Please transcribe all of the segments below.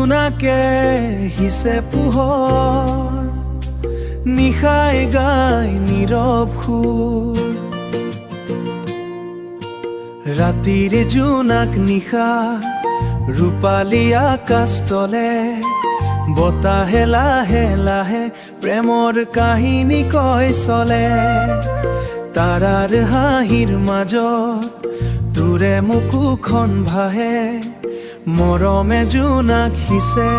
জোনাকে হিচে পোহৰ নিশাই গাই নীৰৱ সুৰ ৰাতিৰ জোনাক নিশা ৰূপালী আকাশ তলে বতাহে লাহে লাহে প্ৰেমৰ কাহিনী কয় চলে তাৰাৰ হাঁহিৰ মাজত তোৰে মুকুখন ভাহে মৰমে জোনাক হিচে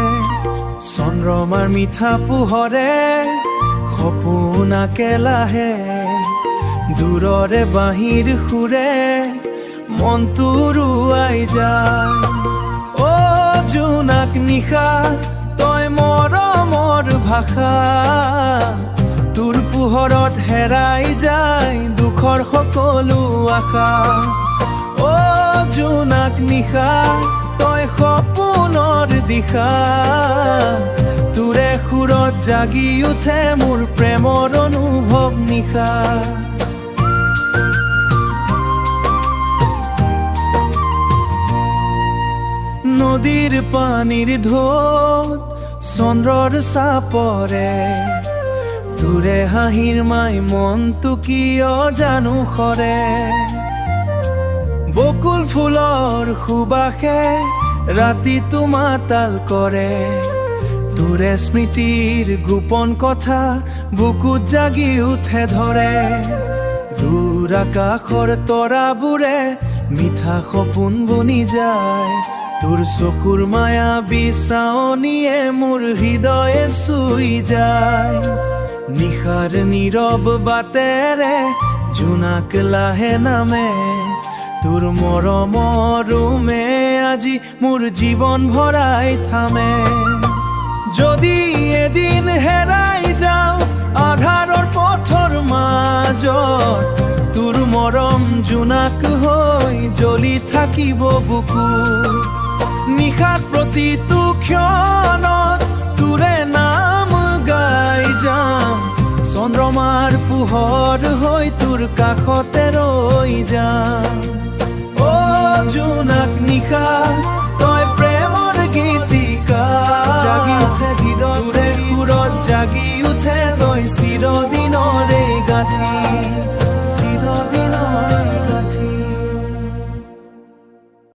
চন্দ্ৰমাৰ মিঠা পোহৰে সপোনাকে লাহে দূৰৰে বাঁহীৰ সুৰে মনটো ৰুৱাই যায় অ জোনাক নিশা তই মৰমৰ ভাষা তোৰ পোহৰত হেৰাই যায় দুখৰ সকলো আশা অ জোনাক নিশা তই সপোনৰ দিশা তোৰে সুৰত জাগি উঠে মোৰ প্ৰেমৰ অনুভৱ নিশা নদীৰ পানীৰ ঢৌত চন্দ্ৰৰ চাপৰে তোৰে হাঁহিৰ মাই মনটো কিয় জানো সৰে বকুল ফুলৰ সুবাসে ৰাতিটো মাতাল কৰে তোৰে স্মৃতিৰ গোপন কথা বুকুত জাগি উঠে ধৰে দূৰ আকাশৰ তৰাবোৰে মিঠা সপোন বনি যায় তোৰ চকুৰ মায়া বিচাৱনীয়ে মোৰ হৃদয়ে চুই যায় নিশাৰ নীৰৱ বাটেৰে জোনাক লাহে নামে তোৰ মৰমৰ ৰুমে আজি মোৰ জীৱন ভৰাই থামে যদি এদিন হেৰাই যাওঁ আধাৰৰ পথৰ মাজত তোৰ মৰম জোনাক হৈ জ্বলি থাকিব বুকু নিশাৰ প্ৰতিটো ক্ষণত তোৰে নাম গাই যাম চন্দ্ৰমাৰ পোহৰ হৈ তোৰ কাষতে ৰৈ যাম অ জোনাক নিশা তই প্ৰেমৰ গীতিকা জাগি উঠে হৃদয়ৰে সুৰত জাগি উঠে তই চিৰদিনৰে গাঁঠি